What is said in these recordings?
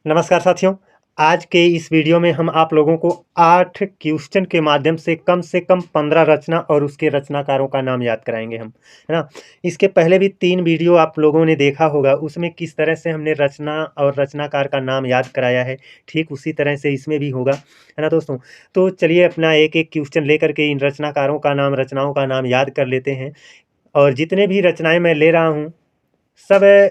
नमस्कार साथियों। आज के इस वीडियो में हम आप लोगों को 8 क्वेश्चन के माध्यम से कम 15 रचना और उसके रचनाकारों का नाम याद कराएँगे हम, है ना? इसके पहले भी 3 वीडियो आप लोगों ने देखा होगा, उसमें किस तरह से हमने रचना और रचनाकार का नाम याद कराया है, ठीक उसी तरह से इसमें भी होगा, है ना दोस्तों? तो चलिए अपना एक-एक क्वेश्चन लेकर के इन रचनाकारों का नाम, रचनाओं का नाम याद कर लेते हैं और जितने भी रचनाएँ मैं ले रहा हूँ सब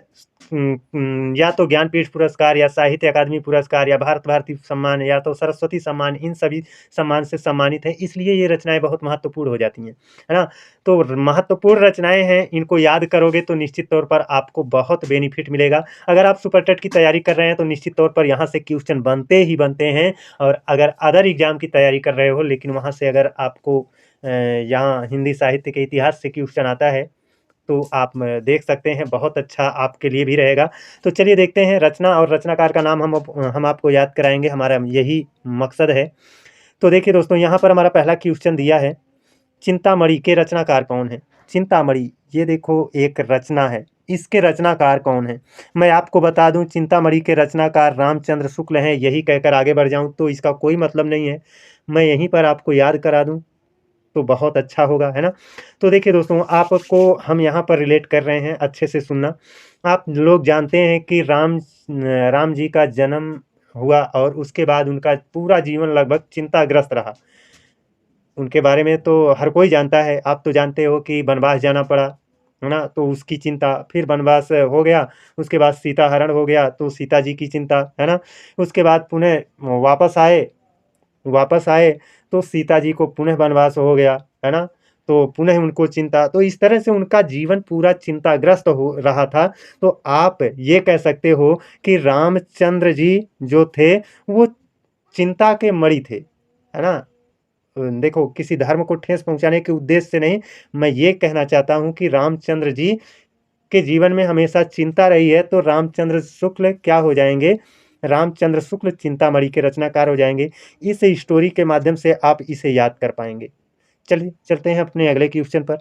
या तो ज्ञानपीठ पुरस्कार या साहित्य अकादमी पुरस्कार या भारत भारती सम्मान या तो सरस्वती सम्मान, इन सभी सम्मान से सम्मानित हैं, इसलिए ये रचनाएँ बहुत महत्वपूर्ण हो जाती हैं, है ना? तो महत्वपूर्ण रचनाएँ हैं, इनको याद करोगे तो निश्चित तौर पर आपको बहुत बेनिफिट मिलेगा। अगर आप सुपर टेट की तैयारी कर रहे हैं तो निश्चित तौर पर यहाँ से क्वेश्चन बनते ही बनते हैं और अगर अदर एग्ज़ाम की तैयारी कर रहे हो लेकिन वहाँ से अगर आपको यहाँ हिंदी साहित्य के इतिहास से क्वेश्चन आता है तो आप देख सकते हैं, बहुत अच्छा आपके लिए भी रहेगा। तो चलिए देखते हैं रचना और रचनाकार का नाम हम आपको याद कराएँगे, हमारा यही मकसद है। तो देखिए दोस्तों, यहाँ पर हमारा पहला क्वेश्चन दिया है, चिंतामणि के रचनाकार कौन हैं? चिंतामणि, ये देखो एक रचना है, इसके रचनाकार कौन हैं? मैं आपको बता दूँ चिंतामणि के रचनाकार रामचंद्र शुक्ल हैं, यही कहकर आगे बढ़ जाऊँ तो इसका कोई मतलब नहीं है। मैं यहीं पर आपको याद करा दूँ तो बहुत अच्छा होगा, है ना? तो देखिए दोस्तों, आपको हम यहाँ पर रिलेट कर रहे हैं, अच्छे से सुनना। आप लोग जानते हैं कि राम जी का जन्म हुआ और उसके बाद उनका पूरा जीवन लगभग चिंताग्रस्त रहा। उनके बारे में तो हर कोई जानता है, आप तो जानते हो कि वनवास जाना पड़ा, है ना? तो उसकी चिंता, फिर वनवास हो गया, उसके बाद सीता हरण हो गया, तो सीता जी की चिंता, है ना? उसके बाद पुनः वापस आए तो सीता जी को पुनः वनवास हो गया, है ना? तो पुनः उनको चिंता, तो इस तरह से उनका जीवन पूरा चिंताग्रस्त हो रहा था। तो आप ये कह सकते हो कि रामचंद्र जी जो थे, वो चिंता के मणि थे, है ना? देखो, किसी धर्म को ठेस पहुँचाने के उद्देश्य से नहीं, मैं ये कहना चाहता हूँ कि रामचंद्र जी के जीवन में हमेशा चिंता रही है, तो रामचंद्र शुक्ल क्या हो जाएँगे, रामचंद्र शुक्ल चिंतामणि के रचनाकार हो जाएँगे। इस स्टोरी के माध्यम से आप इसे याद कर पाएँगे। चलिए, चलते हैं अपने अगले क्वेश्चन पर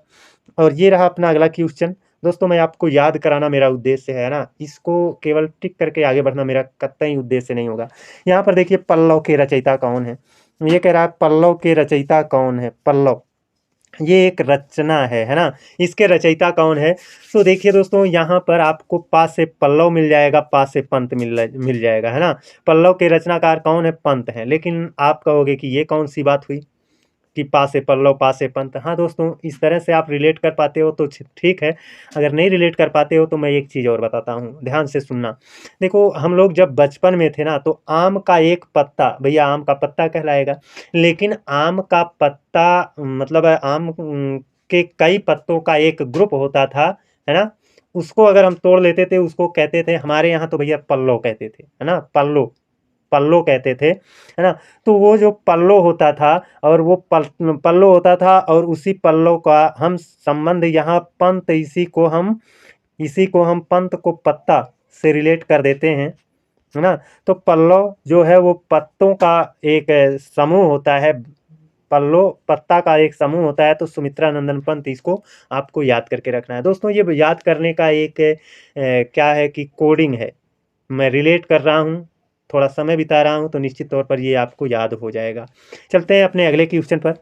और ये रहा अपना अगला क्वेश्चन। दोस्तों, मैं आपको याद कराना मेरा उद्देश्य है ना, इसको केवल टिक करके आगे बढ़ना मेरा कतई उद्देश्य नहीं होगा। यहाँ पर देखिए पल्लव के रचयिता कौन है? ये कह रहा है पल्लव के रचयिता कौन है? पल्लव। ये एक रचना है ना? इसके रचयिता कौन है? तो देखिए दोस्तों, यहाँ पर आपको पा से पल्लव मिल जाएगा, पा से पंत मिल जाएगा, है ना? पल्लव के रचनाकार कौन है? पंत हैं। लेकिन आप कहोगे कि ये कौन-सी बात हुई कि पा से पल्लव, पा से पंत? हाँ दोस्तों, इस तरह से आप रिलेट कर पाते हो तो ठीक है, अगर नहीं रिलेट कर पाते हो तो मैं एक चीज़ और बताता हूँ, ध्यान से सुनना। देखो, हम लोग जब बचपन में थे ना, तो आम का एक पत्ता, भैया आम का पत्ता कहलाएगा, लेकिन आम का पत्ता मतलब आम के कई पत्तों का एक ग्रुप होता था, है ना? उसको अगर हम तोड़ लेते थे, उसको कहते थे, हमारे यहाँ तो भैया पल्लो कहते थे, है ना? पल्लो, पल्लो कहते थे, है ना? तो वो जो पल्लो होता था और वो पल्लो होता था और उसी पल्लो का हम संबंध यहाँ पंत, इसी को हम पंत को पत्ता से रिलेट कर देते हैं, है ना? तो पल्लव जो है वो पत्तों का एक समूह होता है, पल्लो पत्ता का एक समूह होता है, तो सुमित्रा नंदन पंत, इसको आपको याद करके रखना है। दोस्तों, ये याद करने का एक क्या है कि कोडिंग है। मैं रिलेट कर रहा हूँ, थोड़ा समय बिता रहा हूँ, तो निश्चित तौर पर ये आपको याद हो जाएगा। चलते हैं अपने अगले क्वेश्चन पर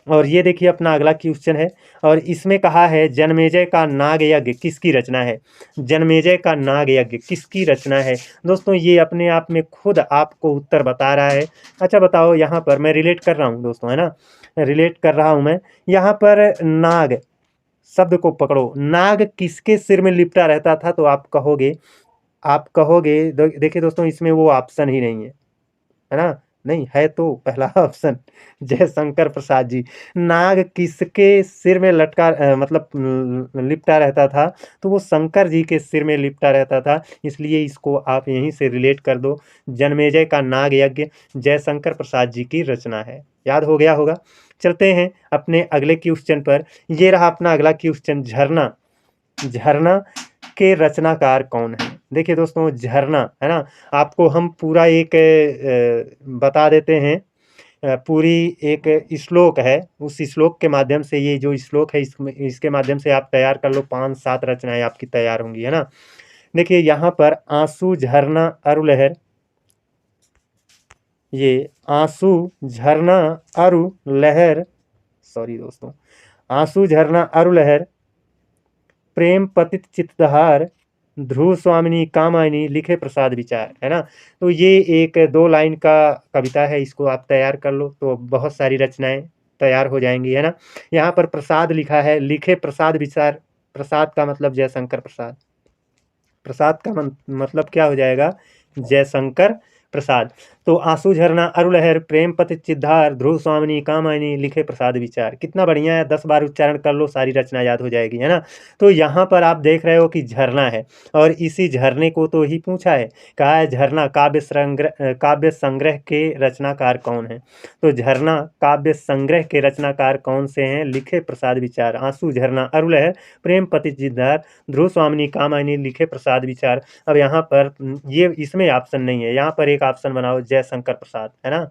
और ये देखिए अपना अगला क्वेश्चन है और इसमें कहा है जनमेजय का नाग यज्ञ किसकी रचना है? जनमेजय का नाग यज्ञ किसकी रचना है? दोस्तों, ये अपने आप में खुद आपको उत्तर बता रहा है। अच्छा बताओ, यहाँ पर मैं रिलेट कर रहा हूँ दोस्तों, है ना? रिलेट कर रहा हूँ मैं। यहाँ पर नाग शब्द को पकड़ो, नाग किसके सिर में लिपटा रहता था? तो आप कहोगे देखिए दोस्तों, इसमें वो ऑप्शन ही नहीं है ना? नहीं है तो पहला ऑप्शन जयशंकर प्रसाद जी। नाग किसके सिर में मतलब लिपटा रहता था? तो वो शंकर जी के सिर में लिपटा रहता था, इसलिए इसको आप यहीं से रिलेट कर दो। जनमेजय का नाग यज्ञ जयशंकर प्रसाद जी की रचना है। याद हो गया होगा। चलते हैं अपने अगले क्वेश्चन पर। ये रहा अपना अगला क्वेश्चन, झरना। झरना के रचनाकार कौन है? देखिए दोस्तों, झरना, है ना? आपको हम पूरा एक बता देते हैं, पूरी एक श्लोक है, उस श्लोक के माध्यम से, ये जो श्लोक है इसके माध्यम से आप तैयार कर लो, 5-7 रचनाएँ आपकी तैयार होंगी, है ना? देखिए यहाँ पर आँसू, झरना, अरुलहर, ये आंसू झरना अरु लहर, सॉरी दोस्तों, आंसू झरना अरु लहर, प्रेम पतित चित्तहार, ध्रुव स्वामिनी कामायनी लिखे प्रसाद विचार, है ना। तो ये एक 2 लाइन का कविता है, इसको आप तैयार कर लो तो बहुत सारी रचनाएँ तैयार हो जाएँगी, है ना। यहाँ पर प्रसाद लिखा है, लिखे प्रसाद विचार, प्रसाद का मतलब जयशंकर प्रसाद। प्रसाद का मतलब क्या हो जाएगा? जयशंकर प्रसाद। तो आंसू झरना अरु लहर, प्रेम पथ चिद्धार, ध्रुव स्वामिनी कामायनी लिखे प्रसाद विचार। कितना बढ़िया है, 10 बार उच्चारण कर लो, सारी रचना याद हो जाएगी, है ना। तो यहाँ पर आप देख रहे हो कि झरना है, और इसी झरने को तो ही पूछा है, कहा है झरना काव्य संग्रह के रचनाकार कौन है। तो झरना काव्य संग्रह के रचनाकार कौन से हैं? लिखे प्रसाद विचार, आंसू झरना अरु लहर, प्रेम पति चिद्धार, ध्रुव स्वामिनी कामायनी लिखे प्रसाद विचार। अब यहाँ पर ये इसमें ऑप्शन नहीं है, यहाँ पर एक ऑप्शन बनाओ जयशंकर प्रसाद, है ना।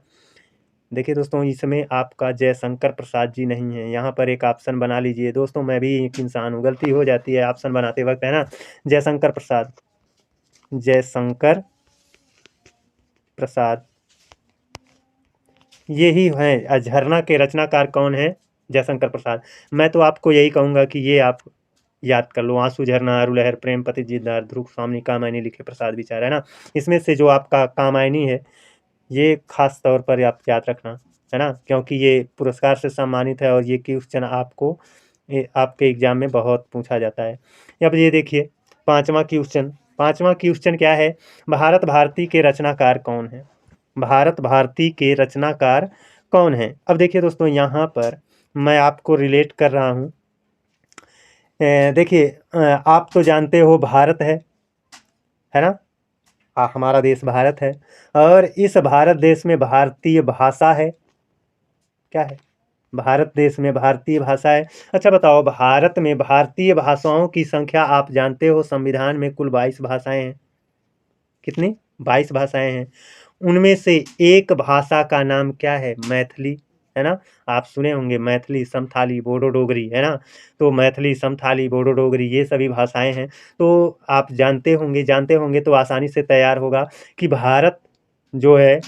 देखिए दोस्तों, इसमें आपका जयशंकर प्रसाद जी नहीं है, यहाँ पर एक ऑप्शन बना लीजिए दोस्तों। मैं भी एक इंसान हूँ, गलती हो जाती है ऑप्शन बनाते वक्त, है ना। जयशंकर प्रसाद, जयशंकर प्रसाद यही है। झरना के रचनाकार कौन है? जयशंकर प्रसाद। मैं तो आपको यही कहूँगा कि ये आप याद कर लो, आंसू झरना अरु लहर, प्रेम पति जिद्दार, ध्रुव स्वामी कामायनी लिखे प्रसाद विचार, है ना। इसमें से जो आपका कामायनी है, ये खास तौर पर आप याद रखना, है ना, क्योंकि ये पुरस्कार से सम्मानित है और ये क्वेश्चन आपको आपके एग्जाम में बहुत पूछा जाता है। अब ये देखिए 5वां क्वेश्चन, 5वां क्वेश्चन क्या है? भारत भारती के रचनाकार कौन है? भारत भारती के रचनाकार कौन है? अब देखिए दोस्तों, यहाँ पर मैं आपको रिलेट कर रहा हूँ। देखिए, आप तो जानते हो भारत है ना। हमारा देश भारत है, और इस भारत देश में भारतीय भाषा है। क्या है? भारत देश में भारतीय भाषा है। अच्छा बताओ, भारत में भारतीय भाषाओं की संख्या आप जानते हो, संविधान में कुल 22 भाषाएं हैं। कितनी? 22 भाषाएं हैं। उनमें से एक भाषा का नाम क्या है? मैथिली, है ना। आप सुने होंगे मैथिली, समथाली, बोडो डोगरी, है ना। तो मैथिली, समथाली, बोडो डोगरी ये सभी भाषाएं हैं। तो आप जानते होंगे तो आसानी से तैयार होगा कि भारत जो है,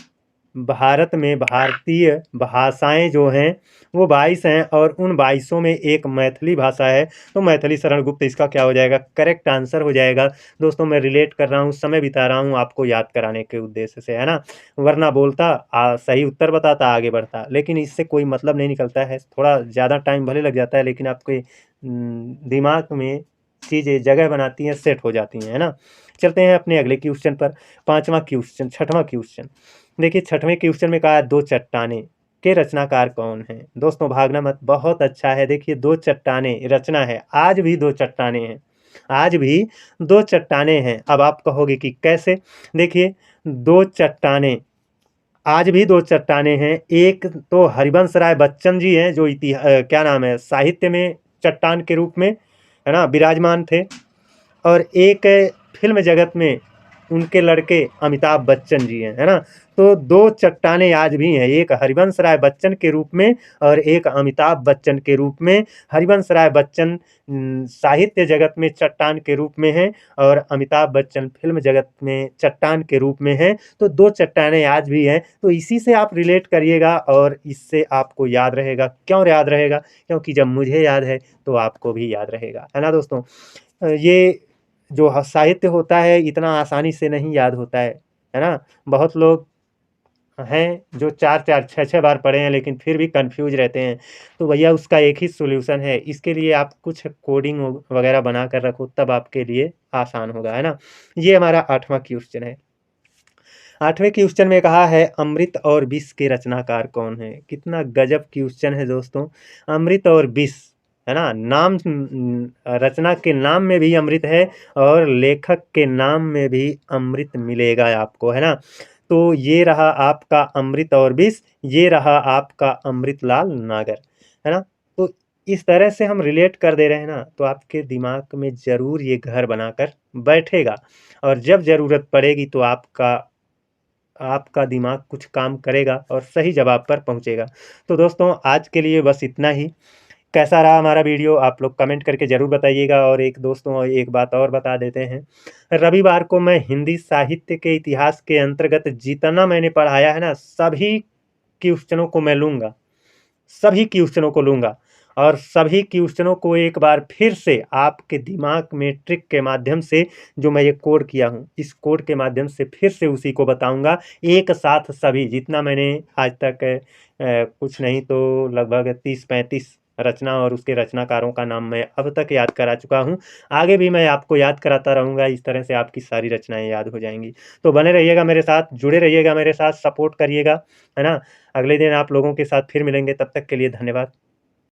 भारत में भारतीय भाषाएं जो हैं वो 22 हैं, और उन 22 में एक मैथिली भाषा है। तो मैथिली शरण गुप्त इसका क्या हो जाएगा? करेक्ट आंसर हो जाएगा। दोस्तों, मैं रिलेट कर रहा हूँ, समय बिता रहा हूँ आपको याद कराने के उद्देश्य से, है ना। वरना बोलता सही उत्तर बताता, आगे बढ़ता, लेकिन इससे कोई मतलब नहीं निकलता है। थोड़ा ज़्यादा टाइम भले लग जाता है, लेकिन आपके दिमाग में चीज़ें जगह बनाती हैं, सेट हो जाती हैं, है ना। चलते हैं अपने अगले क्वेश्चन पर। 5वां क्वेश्चन, 6वां क्वेश्चन। देखिए 6वें क्वेश्चन में कहा है, दो चट्टानें के रचनाकार कौन हैं? दोस्तों भागना मत, बहुत अच्छा है। देखिए, दो चट्टानें रचना है, आज भी दो चट्टानें हैं, आज भी दो चट्टानें हैं। अब आप कहोगे कि कैसे? देखिए, दो चट्टानें, आज भी दो चट्टानें हैं। एक तो हरिवंश राय बच्चन जी हैं, जो क्या नाम है, साहित्य में चट्टान के रूप में, है ना, विराजमान थे। और एक फिल्म जगत में उनके लड़के अमिताभ बच्चन जी हैं, है ना। तो दो चट्टानें आज भी हैं, एक हरिवंश राय बच्चन के रूप में और एक अमिताभ बच्चन के रूप में। हरिवंश राय बच्चन साहित्य जगत में चट्टान के रूप में हैं, और अमिताभ बच्चन फिल्म जगत में चट्टान के रूप में हैं। तो दो चट्टानें आज भी हैं। तो इसी से आप रिलेट करिएगा, और इससे आपको याद रहेगा। क्यों याद रहेगा? क्योंकि जब मुझे याद है तो आपको भी याद रहेगा, है ना दोस्तों। ये जो साहित्य होता है, इतना आसानी से नहीं याद होता है ना। बहुत लोग हैं जो 4-4, 6-6 बार पढ़े हैं, लेकिन फिर भी कंफ्यूज रहते हैं। तो भैया, उसका एक ही सॉल्यूशन है, इसके लिए आप कुछ कोडिंग वगैरह बना कर रखो, तब आपके लिए आसान होगा, है ना। ये हमारा 8वां क्वेश्चन है। 8वें क्वेश्चन में कहा है, अमृत और विष के रचनाकार कौन है? कितना गजब क्वेश्चन है दोस्तों। अमृत और विष, है ना, नाम रचना के नाम में भी अमृत है, और लेखक के नाम में भी अमृत मिलेगा आपको, है ना। तो ये रहा आपका अमृत और विष, ये रहा आपका अमृतलाल नागर, है ना। तो इस तरह से हम रिलेट कर दे रहे हैं ना, तो आपके दिमाग में ज़रूर ये घर बनाकर बैठेगा, और जब ज़रूरत पड़ेगी तो आपका आपका दिमाग कुछ काम करेगा और सही जवाब पर पहुंचेगा। तो दोस्तों, आज के लिए बस इतना ही। कैसा रहा हमारा वीडियो आप लोग कमेंट करके ज़रूर बताइएगा। और एक दोस्तों एक बात और बता देते हैं, रविवार को मैं हिंदी साहित्य के इतिहास के अंतर्गत जितना मैंने पढ़ाया है ना, सभी क्वेश्चनों को मैं लूँगा, सभी क्वेश्चनों को लूँगा और सभी क्वेश्चनों को एक बार फिर से आपके दिमाग में ट्रिक के माध्यम से जो मैं ये कोड किया हूँ, इस कोड के माध्यम से फिर से उसी को बताऊँगा। एक साथ सभी जितना मैंने आज तक कुछ नहीं तो लगभग 30-35 रचना और उसके रचनाकारों का नाम मैं अब तक याद करा चुका हूँ। आगे भी मैं आपको याद कराता रहूँगा, इस तरह से आपकी सारी रचनाएँ याद हो जाएँगी। तो बने रहिएगा मेरे साथ, जुड़े रहिएगा मेरे साथ, सपोर्ट करिएगा, है ना? अगले दिन आप लोगों के साथ फिर मिलेंगे, तब तक के लिए धन्यवाद।